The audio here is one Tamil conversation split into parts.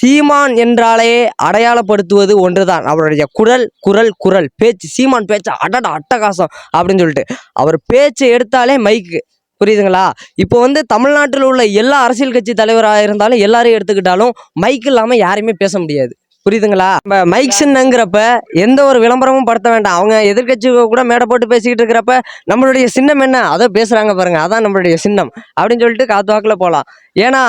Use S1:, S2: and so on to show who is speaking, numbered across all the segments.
S1: சீமான் என்றாலே அடையாளப்படுத்துவது ஒன்றுதான். அவருடைய குரல் பேச்சு. சீமான் பேச்சு அடடா அட்டகாசம் அப்படின்னு சொல்லிட்டு அவர் பேச்சை எடுத்தாலே மைக்கு. புரியுதுங்களா? இப்போ வந்து தமிழ்நாட்டில் உள்ள எல்லா அரசியல் கட்சி தலைவராக இருந்தாலும் எல்லாரையும் எடுத்துக்கிட்டாலும் மைக் இல்லாமல் யாரையுமே பேச முடியாது. புரியுதுங்களா? நம்ம மைக் சின்னங்கிறப்ப எந்த ஒரு விளம்பரமும் படுத்த வேண்டாம். அவங்க எதிர்கட்சி கூட மேடை போட்டு பேசிக்கிட்டு இருக்கிறப்ப நம்மளுடைய சின்னம் என்ன அதை பேசுறாங்க பாருங்க, அதான் நம்மளுடைய சின்னம் அப்படின்னு சொல்லிட்டு காத்துவாக்கில் போகலாம். ஏன்னா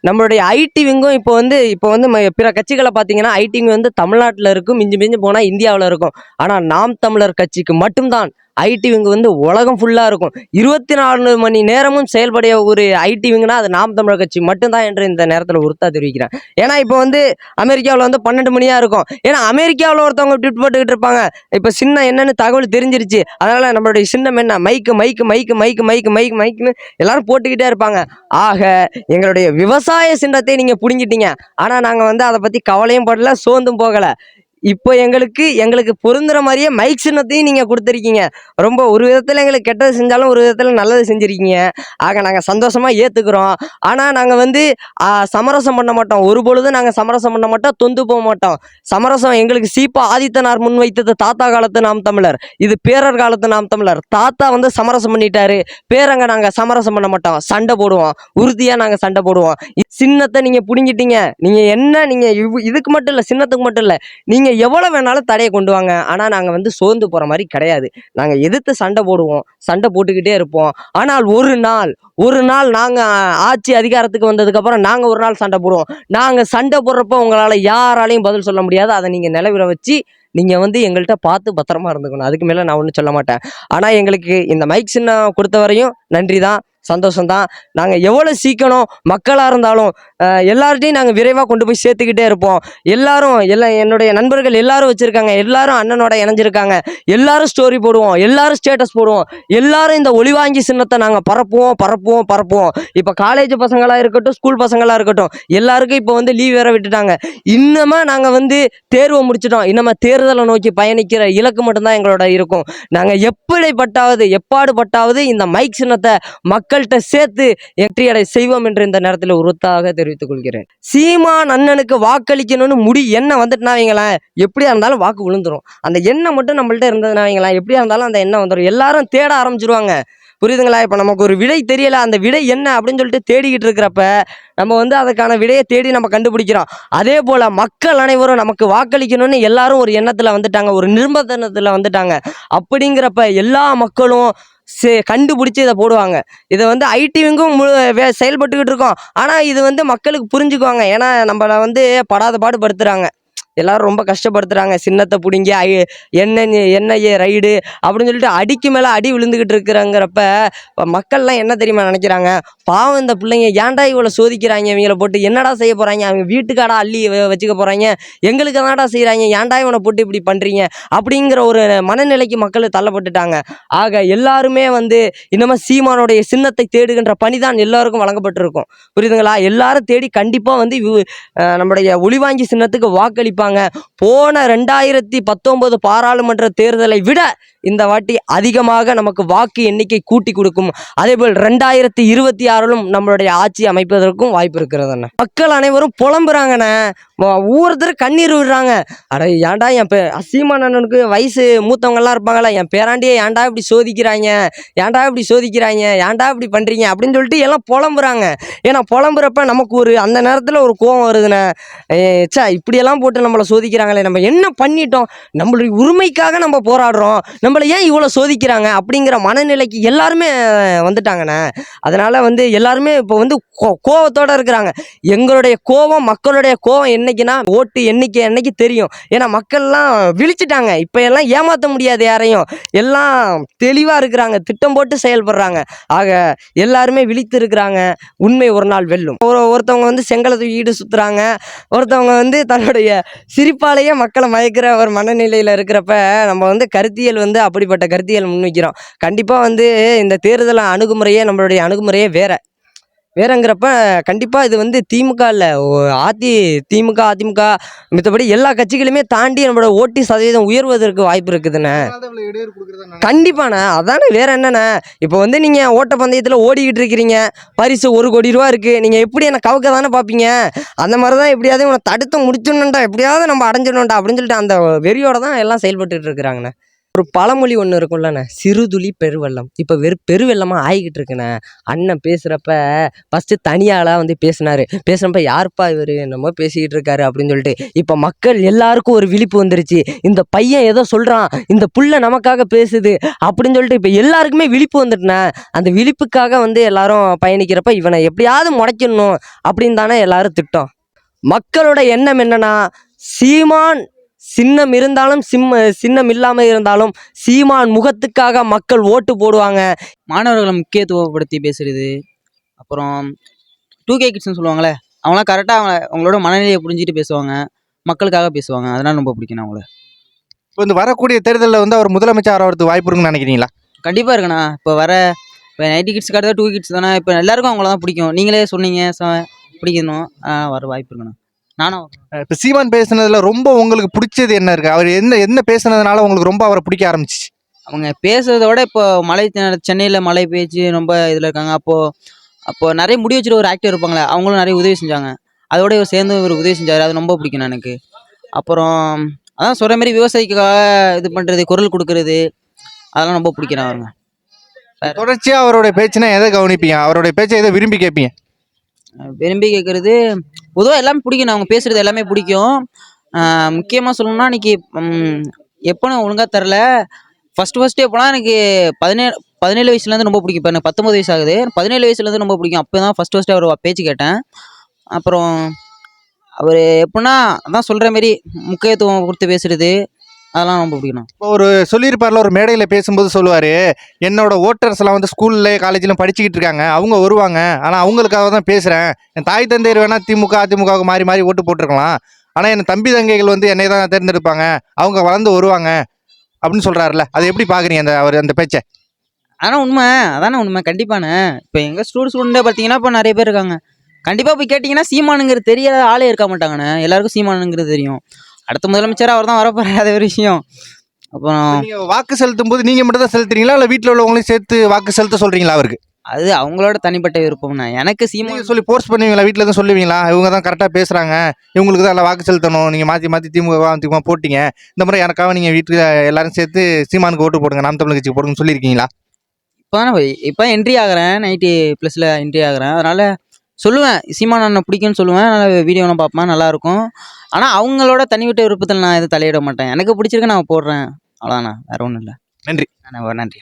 S1: நம்மளுடைய ஐடி விங்கும் இப்போ வந்து பிற கட்சிகளை பார்த்தீங்கன்னா ஐடி விங் வந்து தமிழ்நாட்டில் இருக்கும், மிஞ்சி மிஞ்சி போனால் இந்தியாவில் இருக்கும். ஆனால் நாம் தமிழர் கட்சிக்கு மட்டும்தான் ஐடி விங் வந்து உலகம் ஃபுல்லாக இருக்கும். 24 மணி நேரமும் செயல்படைய ஒரு ஐடி விங்னா அது நாம் தமிழர் கட்சி மட்டும்தான் என்று இந்த நேரத்தில் உறுத்தா தெரிவிக்கிறேன். ஏன்னா இப்போ வந்து அமெரிக்காவில் வந்து 12 மணியாக இருக்கும். ஏன்னா அமெரிக்காவில் ஒருத்தவங்க ட்விட் போட்டுக்கிட்டு இருப்பாங்க, இப்போ சின்னம் என்னன்னு தகவல் தெரிஞ்சிருச்சு, அதனால நம்மளுடைய சின்னம் என்ன மைக்குன்னு எல்லாரும் போட்டுக்கிட்டே இருப்பாங்க. ஆக எங்களுடைய விவசாய சின்னத்தை நீங்கள் பிடுங்கிட்டீங்க. ஆனால் நாங்கள் வந்து அதை பற்றி கவலையும் படல, சோர்ந்தும் போகலை. இப்போ எங்களுக்கு பொருந்துற மாதிரியே மைக் சின்னத்தையும் நீங்கள் கொடுத்துருக்கீங்க. ரொம்ப ஒரு விதத்தில் எங்களுக்கு கெட்டது செஞ்சாலும் ஒரு விதத்தில் நல்லது செஞ்சுருக்கீங்க. ஆக நாங்கள் சந்தோஷமாக ஏற்றுக்கிறோம். ஆனால் நாங்கள் வந்து சமரசம் பண்ண மாட்டோம். ஒரு பொழுதும் நாங்கள் சமரசம் பண்ண மாட்டோம், தொந்து போக மாட்டோம். சமரசம் எங்களுக்கு சீப்பா ஆதித்தனார் முன்வைத்தது தாத்தா காலத்து நாம் தமிழர், இது பேரர் காலத்து நாம் தமிழர். தாத்தா வந்து சமரசம் பண்ணிட்டாரு, பேரங்க நாங்கள் சமரசம் பண்ண மாட்டோம், சண்டை போடுவோம், உறுதியாக நாங்கள் சண்டை போடுவோம். சின்னத்தை நீங்கள் பிடுங்கிட்டீங்க. நீங்கள் இதுக்கு மட்டும் இல்லை, சின்னத்துக்கு மட்டும் இல்லை, நீங்கள் எவ்வளோ வேணாலும் தடையை கொண்டு வாங்க. ஆனால் நாங்கள் வந்து சோர்ந்து போகிற மாதிரி கிடையாது. நாங்கள் எதிர்த்து சண்டை போடுவோம், சண்டை போட்டுக்கிட்டே இருப்போம். ஆனால் ஒரு நாள் நாங்கள் ஆட்சி அதிகாரத்துக்கு வந்ததுக்கப்புறம் நாங்கள் ஒரு நாள் சண்டை போடுவோம். நாங்கள் சண்டை போடுறப்போ உங்களால் யாராலையும் பதில் சொல்ல முடியாது. அதை நீங்கள் நிலவிட வச்சு நீங்கள் வந்து எங்கள்கிட்ட பார்த்து பத்திரமா இருந்துக்கணும். அதுக்கு மேலே நான் ஒன்றும் சொல்ல மாட்டேன். ஆனால் எங்களுக்கு இந்த மைக் சின்னம் கொடுத்த வரையும் நன்றி தான், சந்தோஷம்தான். நாங்கள் எவ்வளோ சீக்கிரம் மக்களாக இருந்தாலும் எல்லார்ட்டையும் நாங்கள் விரைவாக கொண்டு போய் சேர்த்துக்கிட்டே இருப்போம். என்னுடைய நண்பர்கள் எல்லாரும் வச்சுருக்காங்க, எல்லாரும் அண்ணனோட இணைஞ்சிருக்காங்க, எல்லாரும் ஸ்டோரி போடுவோம், எல்லாரும் ஸ்டேட்டஸ் போடுவோம், எல்லாரும் இந்த ஒளிவாங்கி சின்னத்தை நாங்கள் பரப்புவோம். இப்போ காலேஜ் பசங்களாக இருக்கட்டும், ஸ்கூல் பசங்களாக இருக்கட்டும், எல்லாருக்கும் இப்போ வந்து லீவ் வேற விட்டுட்டாங்க. இன்னமா நாங்கள் வந்து தேர்வை முடிச்சிட்டோம். இன்னமா தேர்தலை நோக்கி பயணிக்கிற இலக்கு மட்டும்தான் எங்களோட இருக்கும். நாங்கள் எப்பாடுபட்டாவது இந்த மைக் சின்னத்தை மக்கள்கிட்ட சேர்த்து வெற்றியடை செய்வோம் என்று இந்த நேரத்தில் உறுத்தாக தெரிவித்துக் கொள்கிறேன். சீமான் அண்ணனுக்கு வாக்களிக்கணும்னு எண்ணம் வந்துட்டுனா வைங்களேன், எப்படியா இருந்தாலும் வாக்கு விழுந்துரும். அந்த எண்ணம் மட்டும் நம்மள்ட்ட இருந்ததுனா வைங்களேன், எப்படியா இருந்தாலும் அந்த எண்ணம் வந்துடும். எல்லாரும் தேட ஆரம்பிச்சிருவாங்க. புரியுதுங்களா? இப்போ நமக்கு ஒரு விடை தெரியல, அந்த விடை என்ன அப்படின்னு சொல்லிட்டு தேடிக்கிட்டு இருக்கிறப்ப நம்ம வந்து அதுக்கான விடையை தேடி நம்ம கண்டுபிடிக்கிறோம். அதே போல் மக்கள் அனைவரும் நமக்கு வாக்களிக்கணும்னு எல்லாரும் ஒரு எண்ணத்தில் வந்துட்டாங்க, ஒரு நிர்பந்தத்தில் வந்துட்டாங்க. அப்படிங்கிறப்ப எல்லா மக்களும் கண்டுபிடிச்சி இதை போடுவாங்க. இதை வந்து ஐடிவிங்கும் செயல்பட்டுக்கிட்டு இருக்கோம். ஆனால் இது வந்து மக்களுக்கு புரிஞ்சுக்குவாங்க. ஏன்னா நம்மளை வந்து படாத பாடு படுத்துகிறாங்க, எல்லாரும் ரொம்ப கஷ்டப்படுத்துகிறாங்க. சின்னத்தை பிடிங்கி என்ஐஏ ரைடு அப்படின்னு சொல்லிட்டு அடிக்கு மேலே அடி விழுந்துக்கிட்டு இருக்கிறங்கிறப்ப மக்கள்லாம் என்ன தெரியுமா நினைக்கிறாங்க, பாவம் இந்த பிள்ளைங்க ஏன்டா இவ்வளோ சோதிக்கிறாங்க, இவங்களை போட்டு என்னடா செய்ய போகிறாங்க, அவங்க வீட்டுக்காடா அள்ளி வச்சுக்க போகிறாங்க, எங்களுக்கு தான்டா செய்கிறாங்க, ஏன்டா இவனை போட்டு இப்படி பண்ணுறீங்க அப்படிங்கிற ஒரு மனநிலைக்கு மக்கள் தள்ளப்பட்டுட்டாங்க. ஆக எல்லாருமே வந்து இன்னமும் சீமானுடைய சின்னத்தை தேடுகின்ற பணிதான் எல்லாருக்கும் வழங்கப்பட்டிருக்கும். புரியுதுங்களா? எல்லாரும் தேடி கண்டிப்பாக வந்து நம்முடைய ஒளிவாங்கி சின்னத்துக்கு வாக்களிப்பாங்க. போன 2019 பாராளுமன்ற தேர்தலை விட இந்த வாட்டி அதிகமாக நமக்கு வாக்கு எண்ணிக்கை கூட்டி கொடுக்கும். அதேபோல் 2026 நம்மளுடைய ஆட்சி அமைப்பதற்கும் வாய்ப்பு இருக்கிறது. மக்கள் அனைவரும் புலம்புறாங்கண்ணே, ஒவ்வொருத்தர் கண்ணீர் விடுறாங்க. அட ஏன்டா என் சீமான் அண்ணனுக்கு வயசு மூத்தவங்கலாம் இருப்பாங்களா, என் பேராண்டியே ஏன்டா இப்படி சோதிக்கிறாங்க, ஏன்டா இப்படி பண்ணுறீங்க அப்படின்னு சொல்லிட்டு எல்லாம் புலம்புறாங்க. ஏன்னா புலம்புறப்ப நமக்கு ஒரு அந்த நேரத்தில் ஒரு கோவம் வருதுண்ணே, இப்படியெல்லாம் போட்டு நம்மளை சோதிக்கிறாங்களே, நம்ம என்ன பண்ணிட்டோம், நம்மளுடைய உரிமைக்காக நம்ம போராடுறோம், நம்மளை ஏன் இவ்வளோ சோதிக்கிறாங்க அப்படிங்கிற மனநிலைக்கு எல்லாருமே வந்துட்டாங்கண்ணே. அதனால் வந்து எல்லாருமே இப்போ வந்து கோவத்தோடு இருக்கிறாங்க. எங்களுடைய கோவம், மக்களுடைய கோவம் என்னைக்குன்னா ஓட்டு எண்ணிக்கை என்னைக்கு தெரியும். ஏன்னா மக்கள்லாம் விழிச்சிட்டாங்க. இப்போ எல்லாம் ஏமாற்ற முடியாது யாரையும், எல்லாம் தெளிவாக இருக்கிறாங்க, திட்டம் போட்டு செயல்படுறாங்க. ஆக எல்லாருமே விழித்து இருக்கிறாங்க. உண்மை ஒரு நாள் வெல்லும். ஒருத்தவங்க வந்து செங்கலை தூக்கிட்டு சுற்றுறாங்க, ஒருத்தவங்க வந்து தன்னுடைய சிரிப்பாலேயே மக்களை மயக்கிற ஒரு மனநிலையில் இருக்கிறப்ப நம்ம வந்து கருத்தியல் வந்து அப்படிப்பட்ட கருத்தியல் முன்வைக்கிறோம். கண்டிப்பாக வந்து இந்த தேர்தல் நம்மளுடைய அணுகுமுறையே வேற. வேறங்கிறப்ப கண்டிப்பாக இது வந்து திமுக இல்லை, திமுக அதிமுக மித்தபடி எல்லா கட்சிகளுமே தாண்டி நம்மளோட ஓட்டு சதவீதம் உயர்வதற்கு வாய்ப்பு இருக்குதுண்ணே. கண்டிப்பாண்ணே, அதானே வேற என்னண்ணே. இப்போ வந்து நீங்கள் ஓட்டப்பந்தயத்தில் ஓடிக்கிட்டு இருக்கிறீங்க, பரிசு 1 கோடி ரூபா இருக்குது, நீங்கள் எப்படி என்னை கவுக்க தானே பார்ப்பீங்க. அந்த மாதிரி தான் எப்படியாவது உன்னை தடுத்து முடிச்சிடணும்டா, எப்படியாவது நம்ம அடைஞ்சிடணும்டா அப்படின்னு சொல்லிட்டு அந்த வெறியோட தான் எல்லாம் செயல்பட்டுட்டு இருக்கிறாங்கண்ணே. ஒரு பழமொழி ஒன்று இருக்கும்லண்ணே, சிறுதுளி பெருவெள்ளம். இப்போ பெருவெள்ளமாக ஆகிக்கிட்டு இருக்குண்ணே. அண்ணன் பேசுகிறப்ப ஃபஸ்ட்டு தனியாளாக வந்து பேசுனப்ப யாருப்பா இவர் என்னமோ பேசிக்கிட்டு இருக்காரு அப்படின்னு சொல்லிட்டு, இப்போ மக்கள் எல்லாருக்கும் ஒரு விழிப்பு வந்துருச்சு. இந்த பையன் ஏதோ சொல்கிறான், இந்த புள்ள நமக்காக பேசுது அப்படின்னு சொல்லிட்டு இப்போ எல்லாருக்குமே விழிப்பு வந்துட்டுண்ணே. அந்த விழிப்புக்காக வந்து எல்லாரும் பயணிக்கிறப்ப இவனை எப்படியாவது முடைக்கணும் அப்படின்னு தானே எல்லாரும் திட்டம். மக்களோட எண்ணம் என்னன்னா, சீமான் சின்னம் இருந்தாலும் சின்னம் இல்லாமல் இருந்தாலும் சீமான் முகத்துக்காக மக்கள் ஓட்டு போடுவாங்க.
S2: மாணவர்களை முக்கியத்துவப்படுத்தி பேசுறது, அப்புறம் 2K கிட்ஸ்னு சொல்லுவாங்களே, அவங்களாம் கரெக்டாக அவங்களோட மனநிலையை புரிஞ்சுட்டு பேசுவாங்க, மக்களுக்காக பேசுவாங்க. அதனால் ரொம்ப பிடிக்கும் அவங்கள.
S3: இப்போ இந்த வரக்கூடிய தேர்தலில் வந்து அவர் முதலமைச்சர் ஆகிறதுக்கு வாய்ப்பு இருக்குன்னு நினைக்கிறீங்களா?
S2: கண்டிப்பாக இருக்குண்ணா. இப்போ 90 கிட்ஸ்க்கு அடுத்த 2 கிட்ஸ் தானே, இப்போ எல்லாருக்கும் அவங்கள தான் பிடிக்கும். நீங்களே சொன்னீங்க பிடிக்கணும், வர வாய்ப்பு இருக்குண்ணா. நானும்
S3: இப்போ சீமான் பேசுனதுல ரொம்ப உங்களுக்கு பிடிச்சது என்ன இருக்கு? அவர் என்ன பேசுனதுனால உங்களுக்கு ரொம்ப அவரை பிடிக்க ஆரம்பிச்சிச்சு?
S2: அவங்க பேசுறத விட இப்போ சென்னையில் மழை பெய்ச்சு ரொம்ப இதில் இருக்காங்க. அப்போ நிறைய முடி வச்சுட்டு ஒரு ஆக்டர் இருப்பாங்களே, அவங்களும் நிறைய உதவி செஞ்சாங்க. அதோட இவர் சேர்ந்து ஒரு உதவி செஞ்சார், அது ரொம்ப பிடிக்கும் எனக்கு. அப்புறம் அதான் சொல்கிற மாதிரி விவசாயிக்காக இது பண்ணுறது, குரல் கொடுக்கறது, அதெல்லாம் ரொம்ப பிடிக்கிறேன் அவருங்க.
S3: தொடர்ச்சியாக அவருடைய பேச்சுனா எதை கவனிப்பீங்க? அவருடைய பேச்சை எதை விரும்பி கேட்பீங்க?
S2: விரும்பி கேட்குறது பொதுவாக எல்லாமே பிடிக்கும். அவங்க பேசுகிறது எல்லாமே பிடிக்கும். முக்கியமாக சொல்லணும்னா இன்னைக்கு எப்போன்னு ஒழுங்காக தரல. ஃபஸ்ட்டு எப்போனா எனக்கு 17 வயசுலேருந்து ரொம்ப பிடிக்கும். இப்போ எனக்கு 19 வயசு ஆகுது. 17 வயசுலேருந்து ரொம்ப பிடிக்கும். அப்போ தான் ஃபஸ்ட்டு அவர் பேச்சு கேட்டேன். அப்புறம் அவர் எப்படின்னா அதான் சொல்கிற மாரி முக்கியத்துவம் கொடுத்து பேசுகிறது, அதெல்லாம் ரொம்ப பிடிக்கணும்.
S3: இப்போ ஒரு சொல்லியிருப்பார்ல, ஒரு மேடையில் பேசும்போது சொல்லுவார், என்னோட ஓட்டர்ஸ் எல்லாம் வந்து ஸ்கூல்ல காலேஜிலும் படிச்சுக்கிட்டு இருக்காங்க, அவங்க வருவாங்க, ஆனால் அவங்களுக்காக தான் பேசுகிறேன். என் தாய் தந்தையர் வேணால் அதிமுகவுக்கு மாறி மாறி ஓட்டு போட்டிருக்கலாம், ஆனால் என் தம்பி தங்கைகள் வந்து என்னை தான் தேர்ந்தெடுப்பாங்க, அவங்க வளர்ந்து வருவாங்க அப்படின்னு சொல்கிறாருல, அது எப்படி பார்க்குறீங்க அந்த பேச்சை?
S2: அதானே உண்மை கண்டிப்பாண்ணே. இப்போ எங்கள் ஸ்டூடெண்ட்டே பார்த்தீங்கன்னா இப்போ நிறைய பேர் இருக்காங்க. கண்டிப்பாக போய் கேட்டிங்கன்னா சீமானுங்கிறது தெரியாத ஆளே இருக்க மாட்டாங்கண்ணே. எல்லாருக்கும் சீமானுங்கிறது தெரியும். அடுத்த முதலமைச்சர் அவர் தான் வரப்போறாத ஒரு விஷயம். அப்புறம்
S3: நீங்கள் வாக்கு செலுத்தும் போது நீங்கள் மட்டும் தான் செலுத்துறீங்களா, இல்லை வீட்டில் உள்ளவங்களையும் சேர்த்து வாக்கு செலுத்த சொல்கிறீங்களா அவருக்கு?
S2: அது அவங்களோட தனிப்பட்ட விருப்பம்ண்ணா. எனக்கு சீமான்
S3: சொல்லி போர்ஸ் பண்ணுவீங்களா? வீட்டில் தான் சொல்லுவீங்களா, இவங்க தான் கரெக்டாக பேசுகிறாங்க, இவங்களுக்கு தான் எல்லாம் வாக்கு செலுத்தணும், நீங்கள் மாற்றி திமுக போட்டிங்க, இந்த முறை எனக்காக நீங்கள் வீட்டில் எல்லாரும் சேர்த்து சீமானுக்கு ஓட்டு போடுங்க, நாம் தமிழ் கட்சிக்கு போடுங்கன்னு சொல்லியிருக்கீங்களா?
S2: இப்போ என்ட்ரி ஆகிறேன், 90+ என்ட்ரி ஆகிறேன். அதனால் சொல்லுவேன், சீமான் அண்ணன் பிடிக்கும்னு சொல்லுவேன். நல்லா வீடியோலாம் பார்ப்பேன், நல்லாயிருக்கும். ஆனால் அவங்களோட தனிவிட்ட விருப்பத்தில் நான் எதுவும் தலையிட மாட்டேன். எனக்கு பிடிச்சிருக்கு, நான் போடுறேன், அவ்வளோதாண்ணா, வேறு ஒன்றும் இல்லை.
S3: நன்றி.
S2: நன்றி.